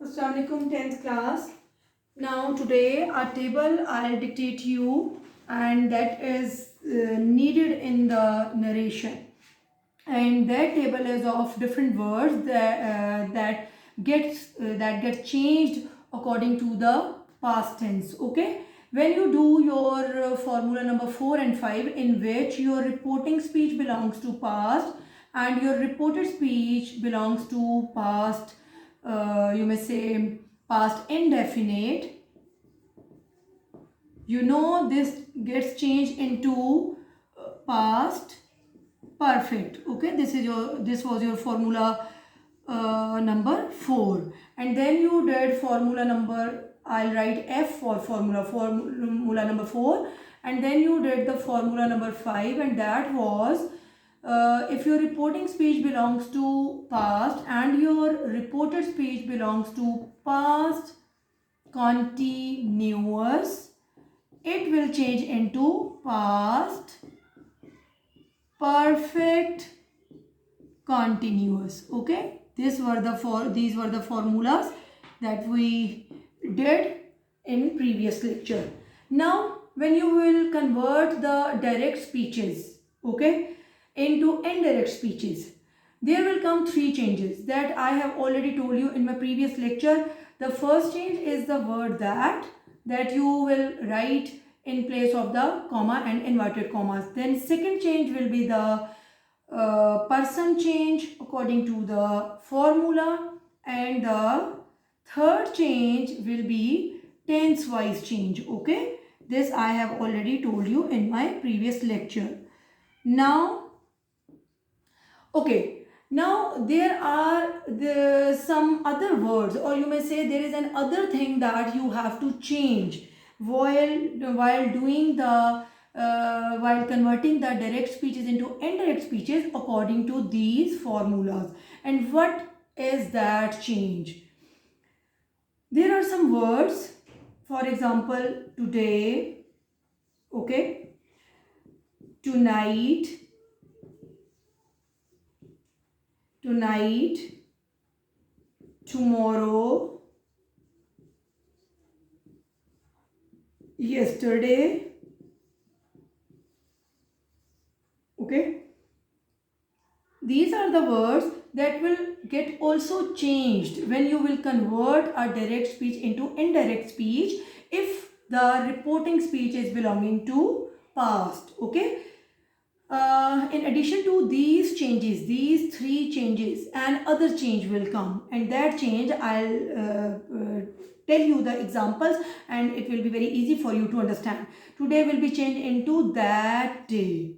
Assalamu alaikum 10th class. Now today our table I'll dictate you, and that is needed in the narration, and that table is of different words that get changed according to the past tense. Okay, when you do your formula number 4 and 5, in which your reporting speech belongs to past and your reported speech belongs to past, you may say past indefinite, this gets changed into past perfect. Okay, this was your formula number 4, and then you did formula number, I'll write F for formula number 4, and then you did the formula number 5, and that was if your reporting speech belongs to past and your reported speech belongs to past continuous, it will change into past perfect continuous. Okay, these were the formulas that we did in previous lecture. Now when you will convert the direct speeches, okay, into indirect speeches, there will come 3 changes that I have already told you in my previous lecture. The first change is the word that you will write in place of the comma and inverted commas. Then second change will be the person change according to the formula, and the third change will be tense wise change. Okay, this I have already told you in my previous lecture. Now okay, now there are some other words, or you may say there is an other thing that you have to change while doing the while converting the direct speeches into indirect speeches according to these formulas. And what is that change? There are some words, for example, today, okay, tonight, tomorrow, yesterday. Okay, these are the words that will get also changed when you will convert a direct speech into indirect speech if the reporting speech is belonging to past. Okay, in addition to these changes, these 3 changes, and other change will come, and that change I'll tell you the examples, and it will be very easy for you to understand. Today will be changed into that day.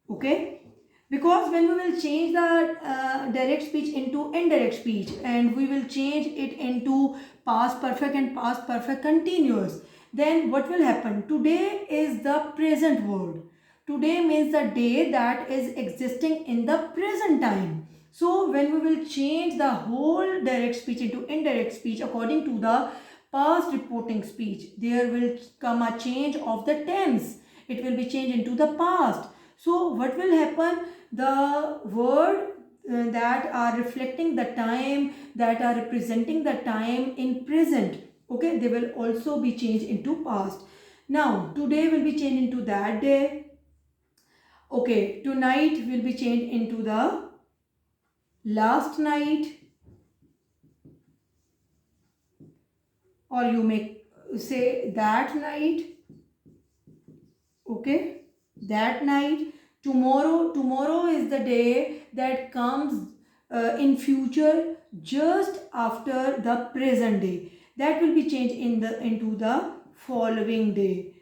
Okay, because when we will change the direct speech into indirect speech, and we will change it into past perfect and past perfect continuous, then what will happen? Today is the present word. Today means the day that is existing in the present time. So when we will change the whole direct speech into indirect speech according to the past reporting speech, there will come a change of the tense. It will be changed into the past. So what will happen? The word that are reflecting the time, that are representing the time in present, okay, they will also be changed into past. Now today will be changed into that day. Okay, tonight will be changed into the last night, or you may say that night. Okay, that night. Tomorrow is the day that comes in future just after the present day. That will be changed into the following day.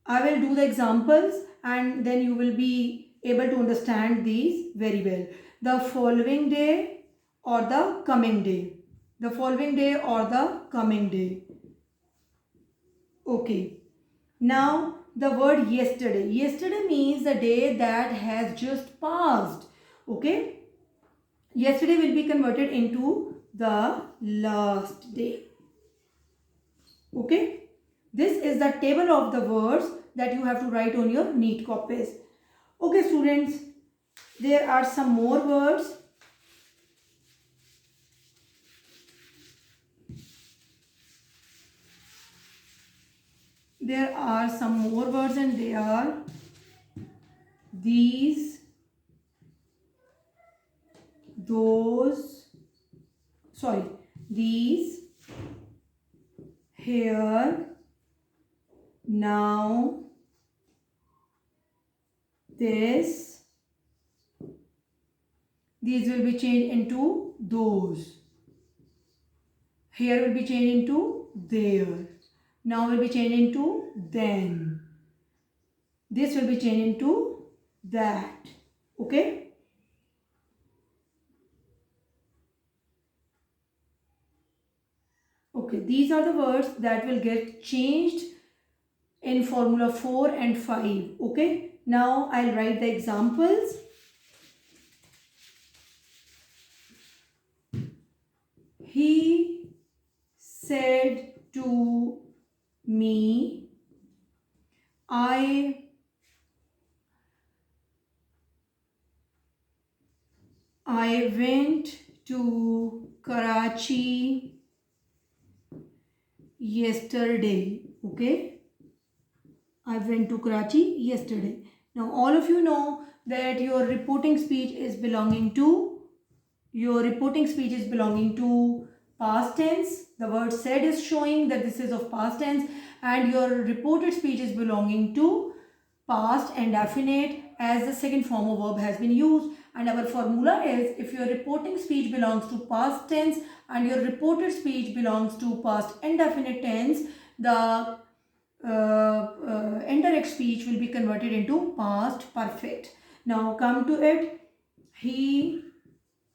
I will do the examples, and then you will be able to understand these very well. The following day or the coming day. The following day or the coming day. Okay. Now the word yesterday. Yesterday means the day that has just passed. Okay. Yesterday will be converted into the last day. Okay. This is the table of the words that you have to write on your neat copies. Okay students, there are some more words. there are some more words, and they are these, those, sorry, these, here, now, this. These will be changed into those. Here will be changed into there. Now will be changed into then. This will be changed into that. Okay? Okay, these are the words that will get changed in Formula 4 and 5. Okay? Now I'll write the examples. He said to me, I went to Karachi yesterday. Okay, I went to Karachi yesterday. Now all of you know that your reporting speech is belonging to past tense. The word said is showing that this is of past tense, and your reported speech is belonging to past indefinite as the second form of verb has been used. And our formula is, if your reporting speech belongs to past tense and your reported speech belongs to past indefinite tense, the indirect speech will be converted into past perfect. Now come to it. He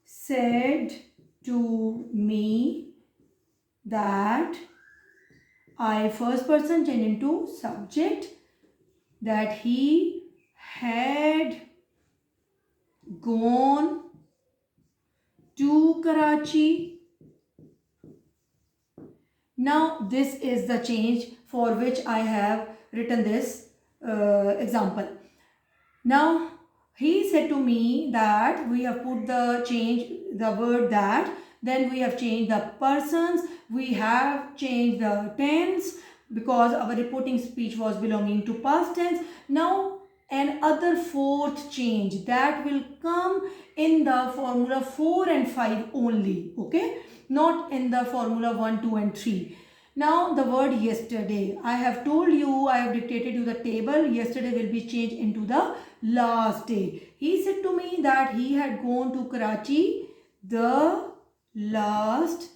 said to me that, I first person change into subject, that he had gone to Karachi. Now this is the change for which I have written this example. Now he said to me that, we have put the word that, then we have changed the persons, we have changed the tense because our reporting speech was belonging to past tense. Now another fourth change that will come in the formula 4 and 5 only, okay, not in the formula 1, 2 and 3. Now the word yesterday, I have told you, I have dictated you the table. Yesterday will be changed into the last day. He said to me that he had gone to Karachi the last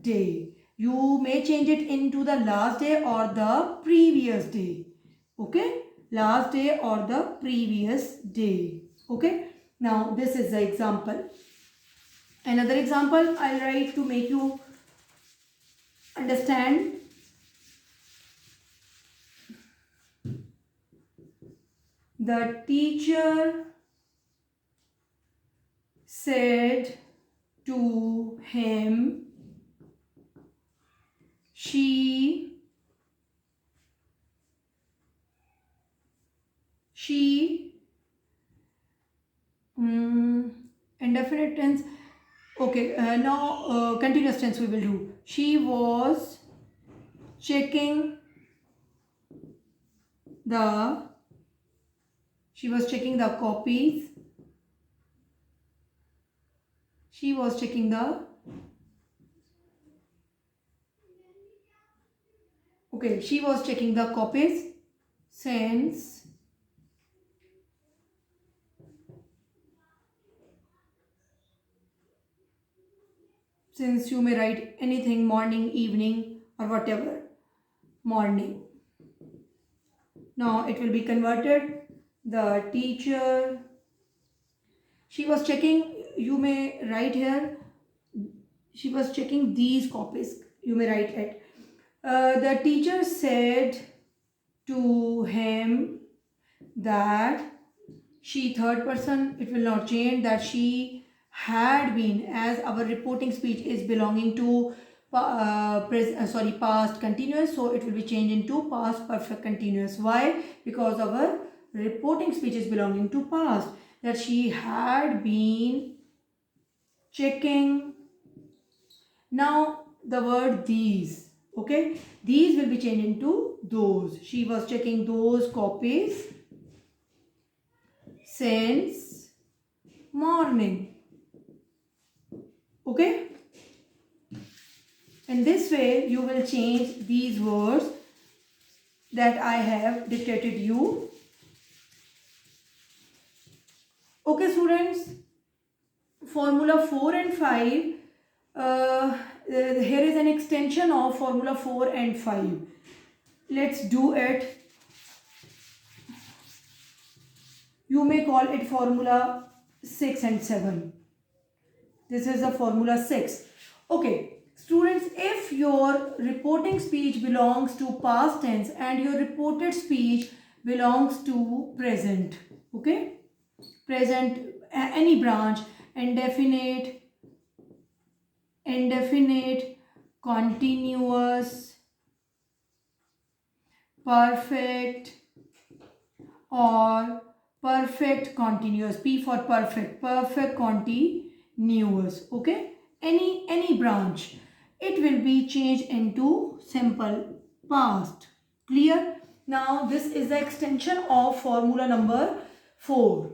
day. You may change it into the last day or the previous day. Okay, last day or the previous day. Okay, now this is the example. Another example I'll write to make you understand. The teacher said to him, she indefinite tense. Okay, now continuous tense we will do. She was checking the copies. She was checking the copies since you may write anything, morning, evening or whatever, morning. Now it will be converted. The teacher, she was checking, you may write here, she was checking these copies, you may write it. The teacher said to him that, she third person, it will not change, that she had been, as our reporting speech is belonging to past continuous, so it will be changed into past perfect continuous. Why? Because our reporting speech is belonging to past, that she had been checking. Now the word these, Okay, these will be changed into those. She was checking those copies since morning. Okay, in this way you will change these words that I have dictated you. Okay students, formula 4 and 5, here is an extension of formula 4 and 5. Let's do it. You may call it formula 6 and 7. This is the formula 6. Okay, students, if your reporting speech belongs to past tense and your reported speech belongs to present, okay, present, any branch, indefinite, continuous, perfect, or perfect continuous, P for perfect, perfect continuous, okay, any branch, it will be changed into simple past. Clear? Now this is the extension of formula number 4.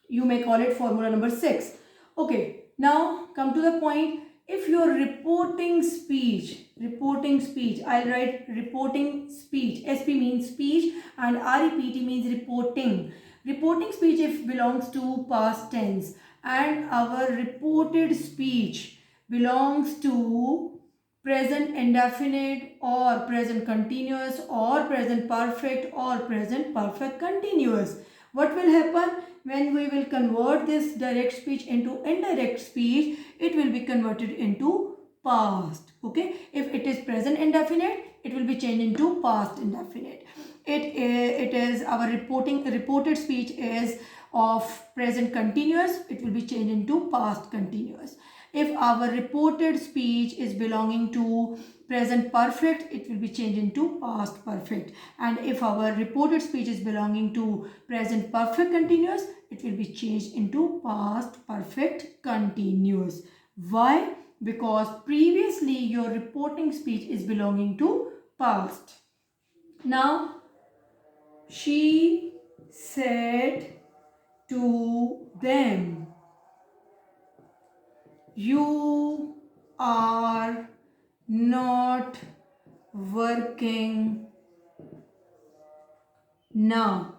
You may call it formula number 6. Okay, now come to the point. If your reporting speech, I'll write reporting speech. SP means speech and REPT means reporting. Reporting speech if belongs to past tense and our reported speech belongs to present indefinite or present continuous or present perfect or present perfect continuous. What will happen when we will convert this direct speech into indirect speech? It will be converted into past. Okay, if it is present indefinite, it will be changed into past indefinite. It is our reported speech is of present continuous, it will be changed into past continuous. If our reported speech is belonging to present perfect, it will be changed into past perfect. And if our reported speech is belonging to present perfect continuous, it will be changed into past perfect continuous. Why? Because previously your reporting speech is belonging to past. Now, she said to them, you are not working now.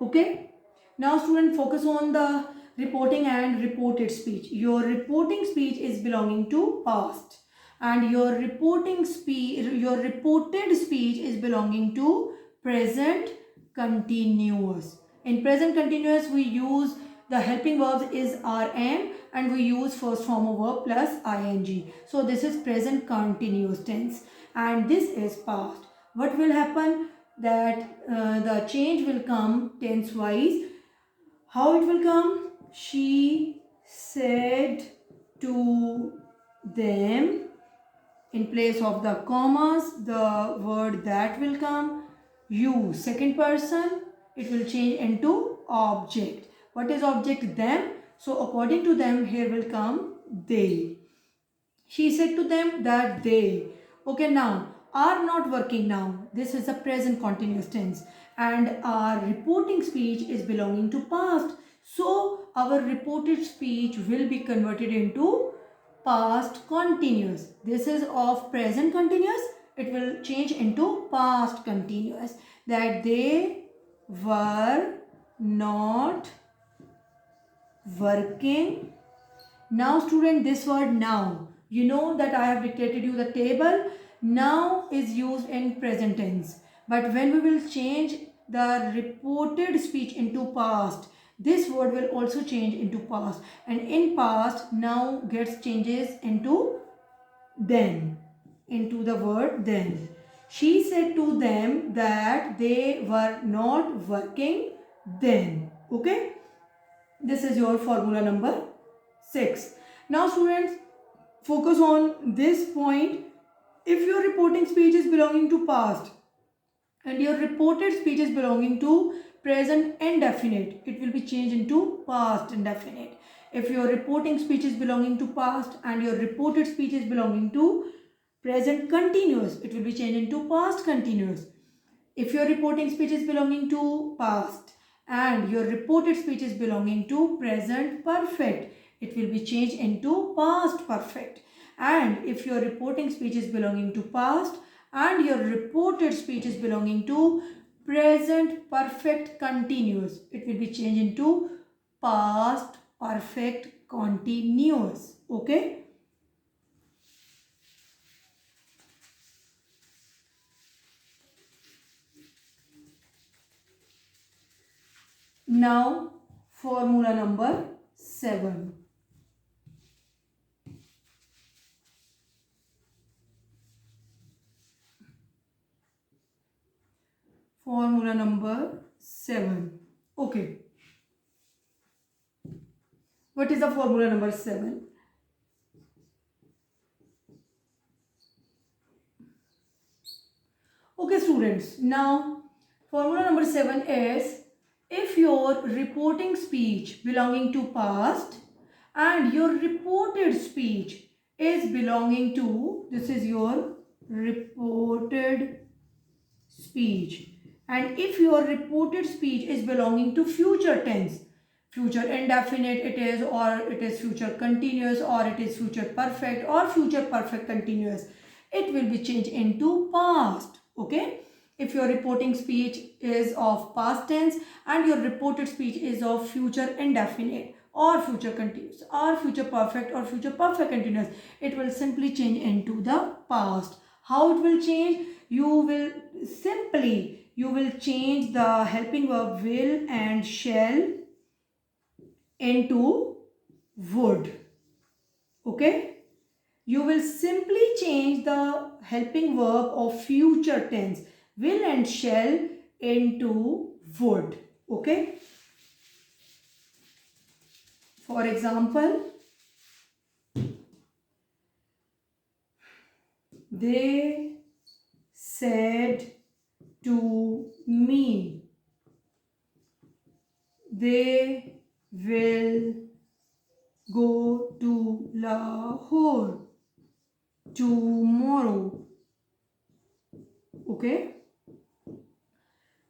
Okay. Now student, focus on the reporting and reported speech. Your reporting speech is belonging to past and your reported speech is belonging to present continuous. In present continuous we use the helping verbs is rm and we use first form of verb plus ing. So this is present continuous tense and this is past. What will happen? That the change will come tense wise. How it will come? She said to them. In place of the commas, the word that will come. You, second person, it will change into object. What is object? Them. So according to them, here will come they. She said to them that they. Okay, now are not working now. This is a present continuous tense and our reporting speech is belonging to past. So our reported speech will be converted into past continuous. This is of present continuous. It will change into past continuous. That they were not working. Now student, this word now. You know that I have dictated you the table. Now is used in present tense. But when we will change the reported speech into past, this word will also change into past. And in past, now gets changes into then. Into the word then. She said to them that they were not working then. Okay. This is your formula number 6. Now students, focus on this point. If your reporting speech is belonging to past and your reported speech is belonging to present indefinite, it will be changed into past indefinite. If your reporting speech is belonging to past and your reported speech is belonging to present continuous, it will be changed into past continuous. If your reporting speech is belonging to past and your reported speech is belonging to present perfect, it will be changed into past perfect. And if your reporting speech is belonging to past and your reported speech is belonging to present perfect continuous, it will be changed into past perfect continuous. Okay. Now formula number 7. Formula number 7. Okay. What is the formula number 7? Okay students, now formula number 7 is, if your reporting speech belonging to past and your reported speech is belonging to, this is your reported speech, and if your reported speech is belonging to future tense, future indefinite it is, or it is future continuous, or it is future perfect, or future perfect continuous, it will be changed into past. Okay. If your reporting speech is of past tense and your reported speech is of future indefinite or future continuous or future perfect or future perfect continuous, it will simply change into the past. How it will change? You will change the helping verb will and shall into would. Okay. You will simply change the helping verb of future tense will and shall into would. Okay. For example, they said to me, they will go to Lahore tomorrow. Okay.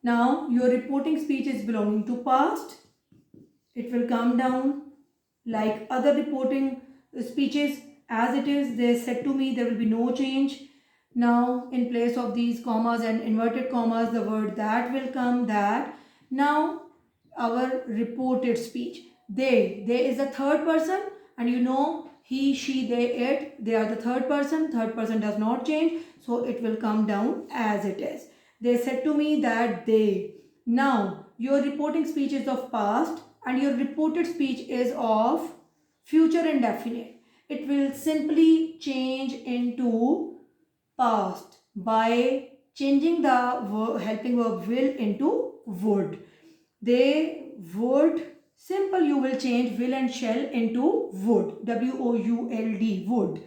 Now your reporting speech is belonging to past. It will come down like other reporting speeches as it is. They said to me, there will be no change. Now in place of these commas and inverted commas, the word that will come, that. Now our reported speech, they is a third person, and you know he, she, they, it, they are the third person does not change, so it will come down as it is. They said to me that they. Now your reporting speech is of past and your reported speech is of future indefinite. It will simply change into past by changing the helping verb will into would. They would, simple, you will change will and shall into would, W-O-U-L-D, would.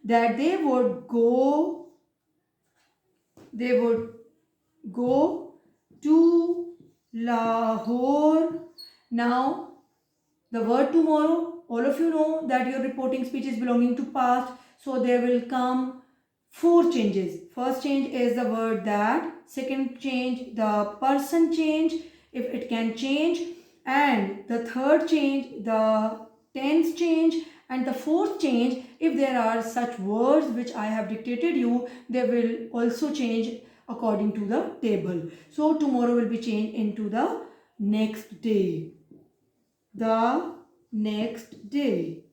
That they would go to Lahore. Now the word tomorrow, all of you know that your reporting speech is belonging to past, so there will come 4 changes. First change is the word that, second change the person change if it can change, and the third change the tense change, and the fourth change, if there are such words which I have dictated you, they will also change according to the table. So tomorrow will be changed into the next day. The next day.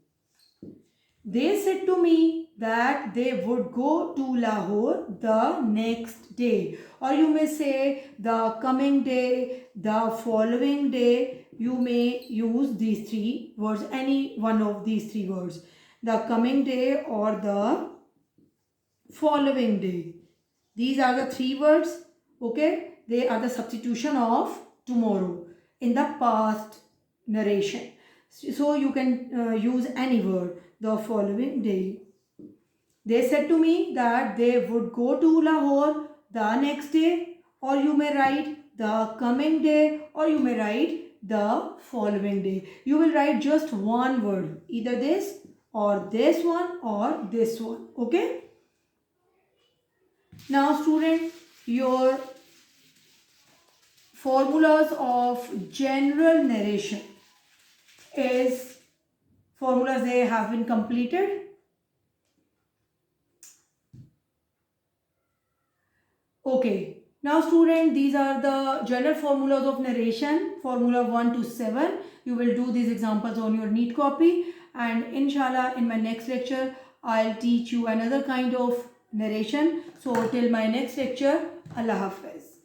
They said to me that they would go to Lahore the next day. Or you may say the coming day, the following day. You may use these 3 words, any one of these 3 words. The coming day or the following day. These are the 3 words. Okay. They are the substitution of tomorrow in the past narration. So you can use any word, the following day. They said to me that they would go to Lahore the next day, or you may write the coming day, or you may write the following day. You will write just one word, either this or this one or this one. Okay. Now student, your formulas of general narration is formulas, they have been completed. Okay, now student, these are the general formulas of narration, formula 1 to 7. You will do these examples on your neat copy, and inshallah in my next lecture I'll teach you another kind of narration. So till my next lecture, Allah Hafiz.